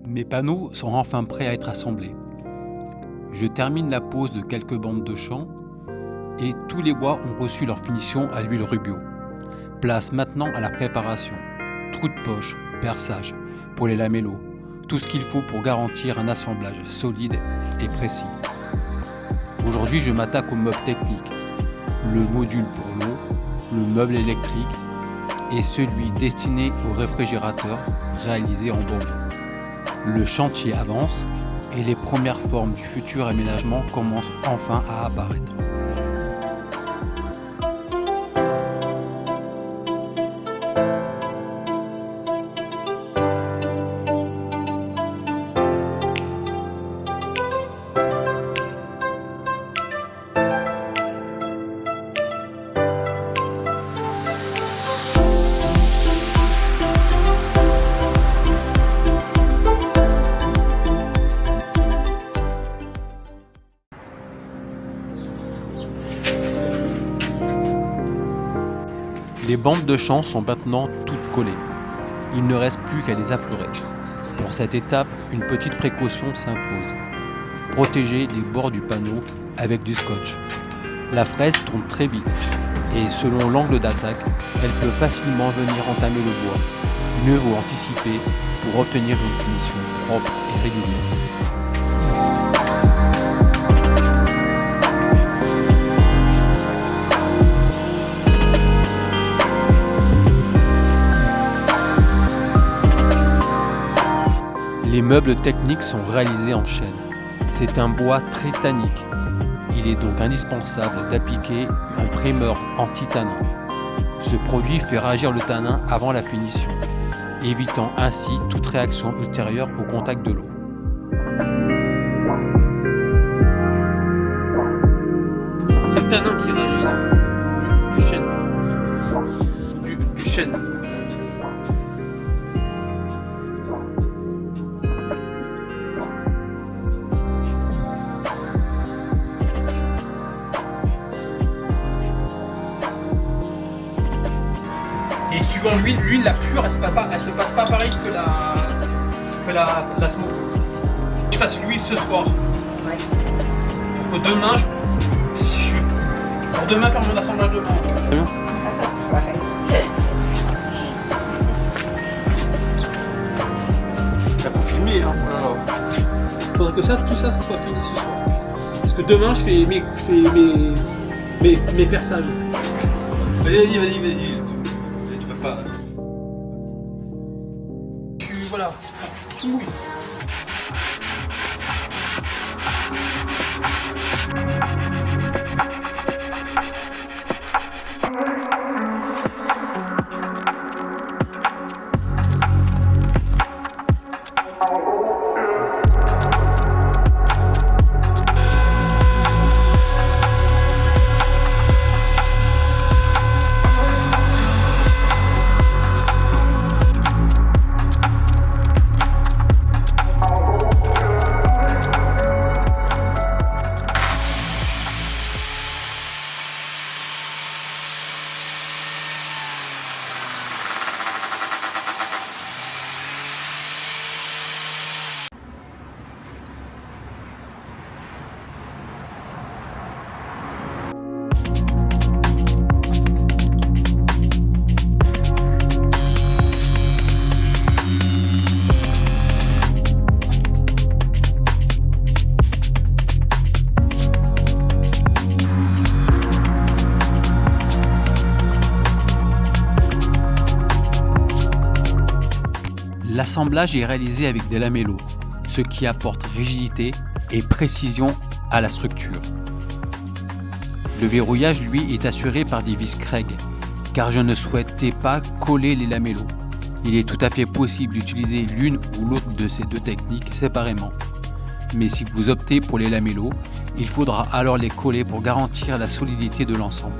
Mes panneaux sont enfin prêts à être assemblés. Je termine la pose de quelques bandes de chant et tous les bois ont reçu leur finition à l'huile Rubio. Place maintenant à la préparation. Trous de poche, perçage, pour les lamellos, tout ce qu'il faut pour garantir un assemblage solide et précis. Aujourd'hui, je m'attaque au meuble technique, le module pour l'eau, le meuble électrique et celui destiné au réfrigérateur réalisé en bambou. Le chantier avance et les premières formes du futur aménagement commencent enfin à apparaître. Les bandes de chant sont maintenant toutes collées. Il ne reste plus qu'à les affleurer. Pour cette étape, une petite précaution s'impose. Protéger les bords du panneau avec du scotch. La fraise tourne très vite et selon l'angle d'attaque, elle peut facilement venir entamer le bois. Mieux vaut anticiper pour obtenir une finition propre et régulière. Les meubles techniques sont réalisés en chêne. C'est un bois très tannique. Il est donc indispensable d'appliquer un primeur anti-tanin. Ce produit fait réagir le tanin avant la finition, évitant ainsi toute réaction ultérieure au contact de l'eau. C'est le tanin qui réagit là. Du chêne. Du chêne. Et suivant l'huile la pure, elle se passe pas pareil que la smoke. Je fasse l'huile ce soir. Pour que demain, pour demain faire mon assemblage demain. Il faut filmer, hein. Il faudrait que tout ça soit fini ce soir. Parce que demain, je fais mes perçages. Vas-y. Tu peux pas. Voilà. L'assemblage est réalisé avec des lamellos, ce qui apporte rigidité et précision à la structure. Le verrouillage, lui, est assuré par des vis Craig, car je ne souhaitais pas coller les lamellos. Il est tout à fait possible d'utiliser l'une ou l'autre de ces deux techniques séparément. Mais si vous optez pour les lamellos, il faudra alors les coller pour garantir la solidité de l'ensemble.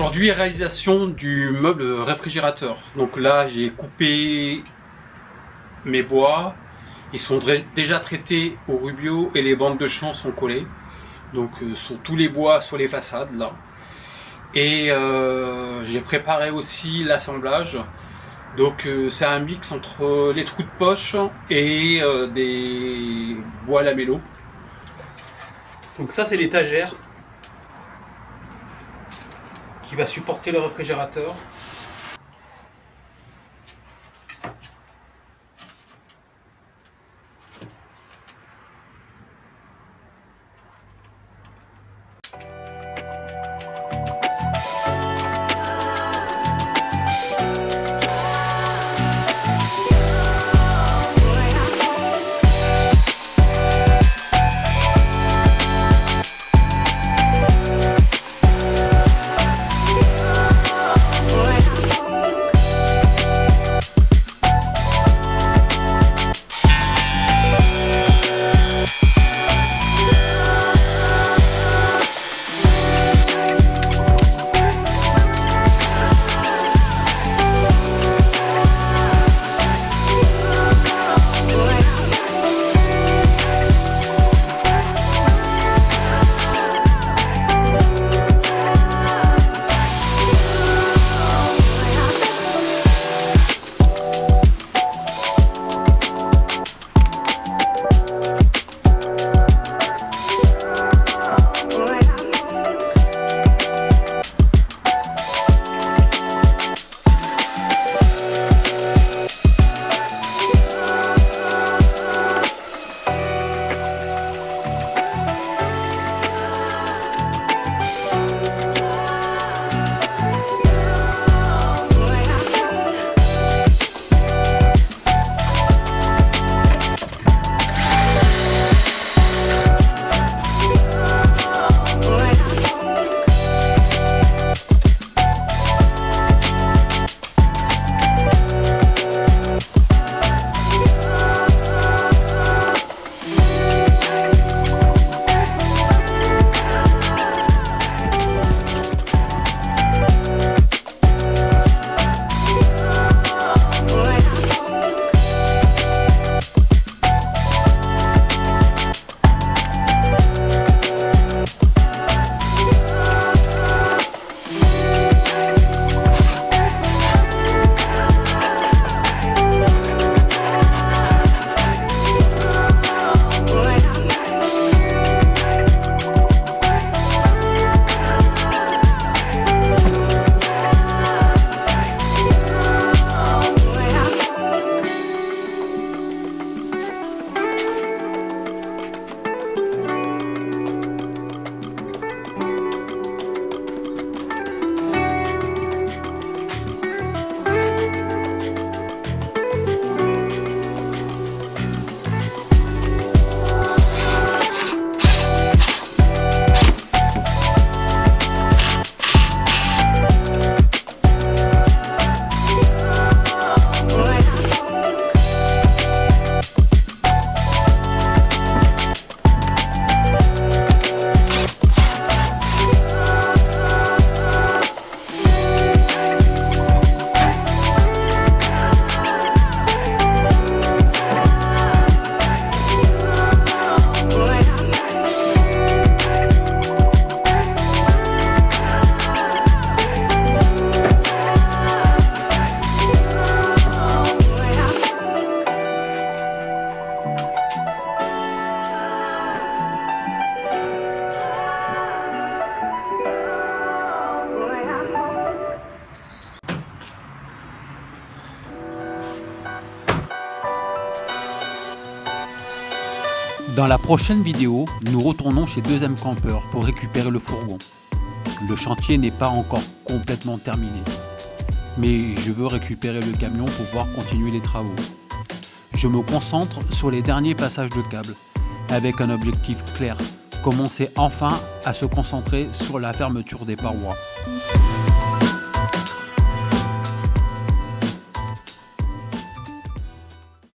Aujourd'hui, réalisation du meuble réfrigérateur. Donc là, j'ai coupé mes bois. Ils sont déjà traités au Rubio et les bandes de chant sont collées. Donc sur tous les bois sur les façades là. Et j'ai préparé aussi l'assemblage. Donc c'est un mix entre les trous de poche et des bois lamellos. Donc ça c'est l'étagère qui va supporter le réfrigérateur. Dans la prochaine vidéo, nous retournons chez deuxième campeur pour récupérer le fourgon. Le chantier n'est pas encore complètement terminé, mais je veux récupérer le camion pour pouvoir continuer les travaux. Je me concentre sur les derniers passages de câbles, avec un objectif clair, commencer enfin à se concentrer sur la fermeture des parois.